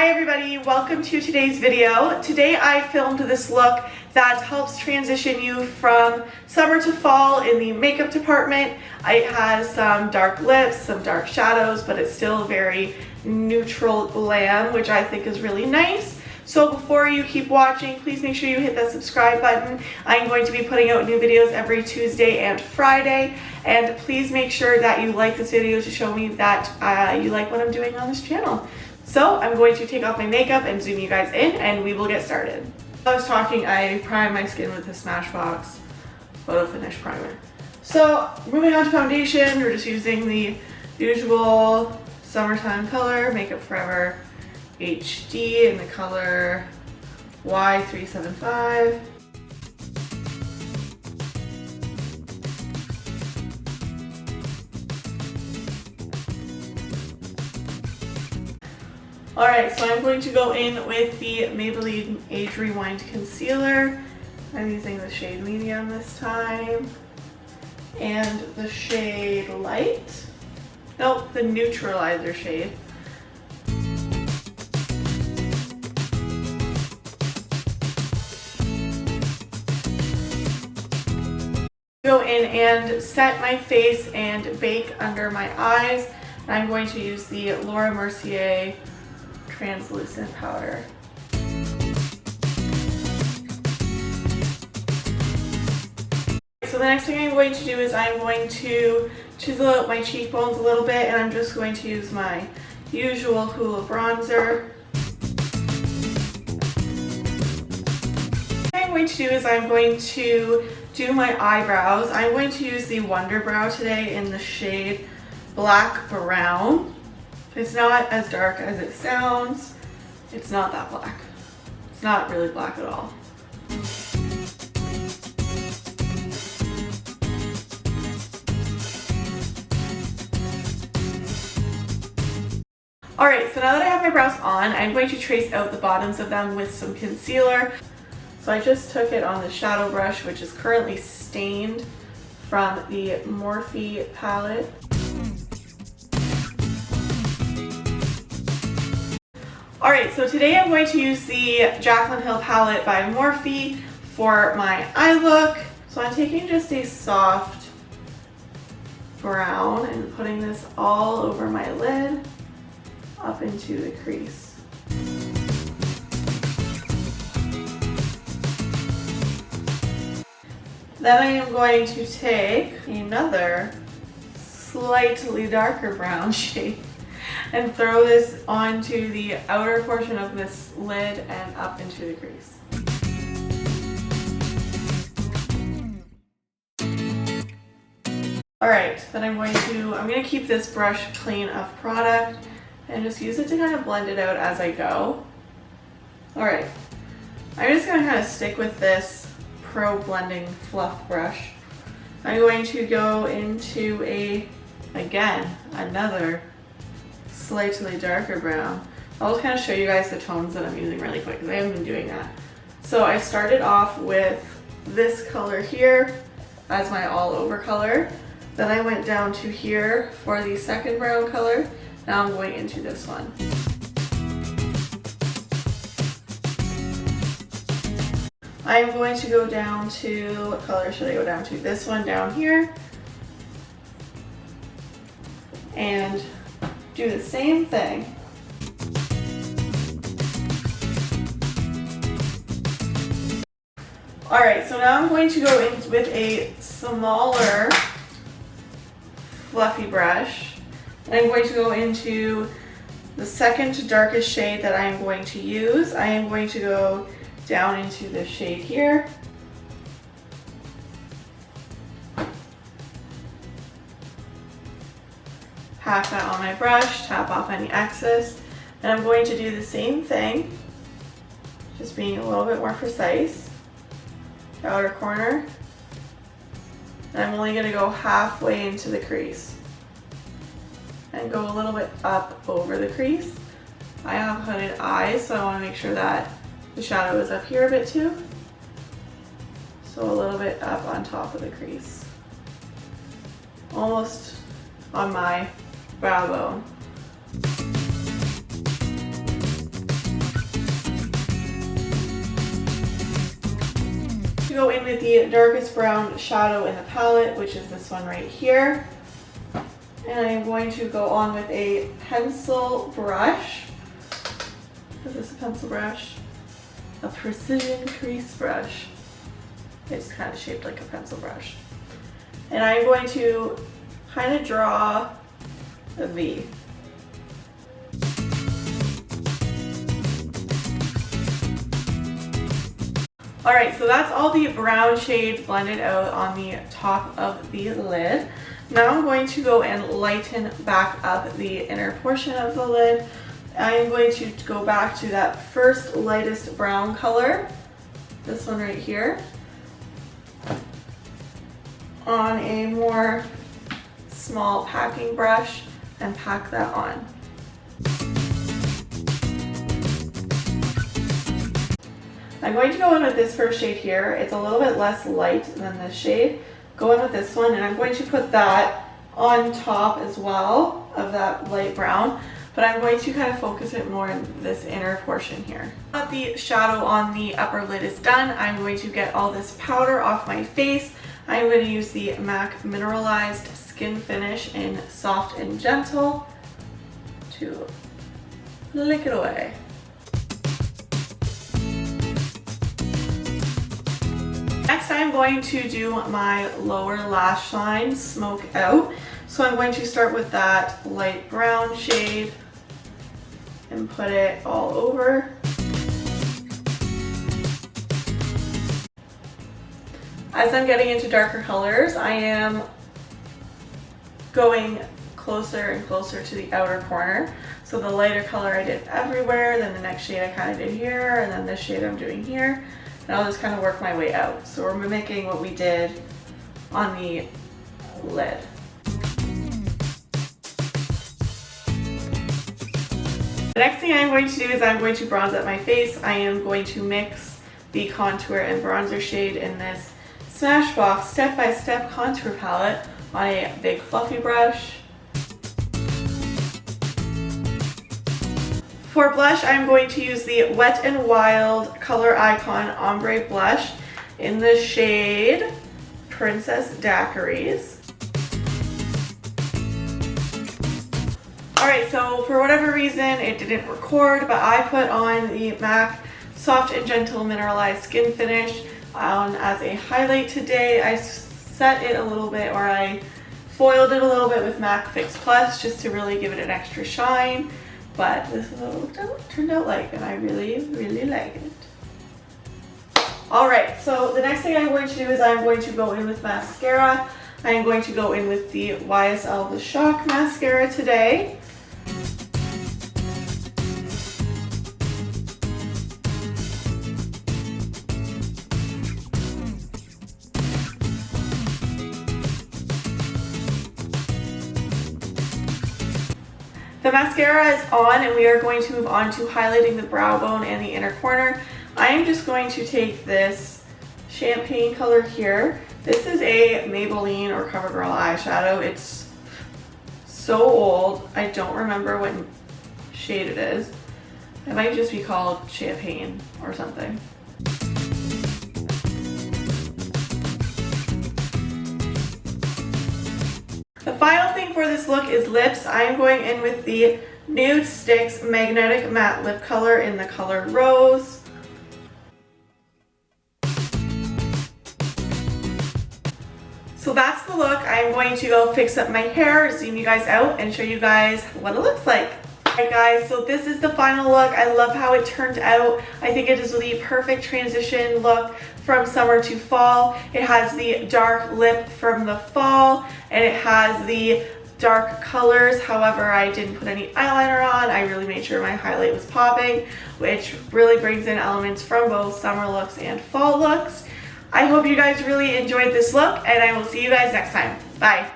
Hi everybody, welcome to today's video. Today I filmed this look that helps transition you from summer to fall in the makeup department. It has some dark lips, some dark shadows, but it's still very neutral glam, which I think is really nice. So before you keep watching, please make sure you hit that subscribe button. I'm going to be putting out new videos every Tuesday and Friday. And please make sure that you like this video to show me that you like what I'm doing on this channel. So I'm going to take off my makeup and zoom you guys in and we will get started. I was talking, I primed my skin with the Smashbox Photo Finish Primer. So moving on to foundation, we're just using the usual summertime color, Makeup Forever HD in the color Y375. Alright, so I'm going to go in with the Maybelline Age Rewind Concealer. I'm using the shade Medium this time. And the shade Light. Nope, the Neutralizer shade. Go in and set my face and bake under my eyes. I'm going to use the Laura Mercier translucent powder. So the next thing I'm going to do is I'm going to chisel out my cheekbones a little bit, and I'm just going to use my usual Hoola bronzer. What I'm going to do is I'm going to do my eyebrows. I'm going to use the Wonder Brow today in the shade Black Brown. It's not as dark as it sounds. It's not that black. It's not really black at all. Alright, so now that I have my brows on, I'm going to trace out the bottoms of them with some concealer. So I just took it on the shadow brush, which is currently stained, from the Morphe palette. Alright, so today I'm going to use the Jaclyn Hill palette by Morphe for my eye look. So I'm taking just a soft brown and putting this all over my lid, up into the crease. Then I am going to take another slightly darker brown shade and throw this onto the outer portion of this lid and up into the crease. Alright, then I'm going to keep this brush clean of product and just use it to kind of blend it out as I go. Alright, I'm just going to kind of stick with this Pro Blending Fluff brush. I'm going to go into another slightly darker brown. I'll just kind of show you guys the tones that I'm using really quick because I haven't been doing that. So I started off with this color here as my all over color. Then I went down to here for the second brown color. Now I'm going into this one. I'm going to go down to, what color should I go down to? This one down here. And do the same thing. Alright, so now I'm going to go in with a smaller fluffy brush. And I'm going to go into the second darkest shade that I am going to use. I am going to go down into this shade here. Pack that on my brush, tap off any excess, and I'm going to do the same thing, just being a little bit more precise. Outer corner, and I'm only going to go halfway into the crease and go a little bit up over the crease. I have hooded eyes, so I want to make sure that the shadow is up here a bit too. So a little bit up on top of the crease, almost on my brow bone. to go in with the darkest brown shadow in the palette, which is this one right here. And I'm going to go on with a pencil brush. Is this a pencil brush? A precision crease brush. It's kind of shaped like a pencil brush. And I'm going to kind of draw a V. Alright, so that's all the brown shades blended out on the top of the lid. Now I'm going to go and lighten back up the inner portion of the lid. I'm going to go back to that first lightest brown color, this one right here, on a more small packing brush and pack that on. I'm going to go in with this first shade here. It's a little bit less light than this shade. Go in with this one, and I'm going to put that on top as well of that light brown, but I'm going to kind of focus it more in this inner portion here. Now that the shadow on the upper lid is done, I'm going to get all this powder off my face. I'm going to use the MAC Mineralized Skin Finish in Soft and Gentle to lick it away. Next, I'm going to do my lower lash line, Smoke Out. So I'm going to start with that light brown shade and put it all over. As I'm getting into darker colors, I am going closer and closer to the outer corner. So the lighter color I did everywhere, then the next shade I kind of did here, and then this shade I'm doing here. And I'll just kind of work my way out. So we're mimicking what we did on the lid. The next thing I'm going to do is I'm going to bronze up my face. I am going to mix the contour and bronzer shade in this Smashbox step-by-step contour palette on a big fluffy brush. For blush, I'm going to use the Wet n Wild Color Icon Ombre Blush in the shade Princess Daiquiris. Alright, so for whatever reason it didn't record, but I put on the MAC Soft and Gentle Mineralized Skin Finish on as a highlight today. I set it a little bit, or I foiled it a little bit with MAC Fix Plus just to really give it an extra shine. But this is what it turned out like, and I really, really like it. Alright, so the next thing I'm going to do is I'm going to go in with mascara. I'm going to go in with the YSL The Shock mascara today. The mascara is on, and we are going to move on to highlighting the brow bone and the inner corner. I am just going to take this champagne color here. This is a Maybelline or CoverGirl eyeshadow. It's so old. I don't remember what shade it is. It might just be called champagne or something. The final thing for this look is lips. I am going in with the Nude Sticks Magnetic Matte Lip Color in the color Rose. So that's the look. I'm going to go fix up my hair, zoom you guys out, and show you guys what it looks like. Alright guys, so this is the final look. I love how it turned out. I think it is the perfect transition look from summer to fall. It has the dark lip from the fall, and it has the dark colors. However, I didn't put any eyeliner on. I really made sure my highlight was popping, which really brings in elements from both summer looks and fall looks. I hope you guys really enjoyed this look, and I will see you guys next time. Bye.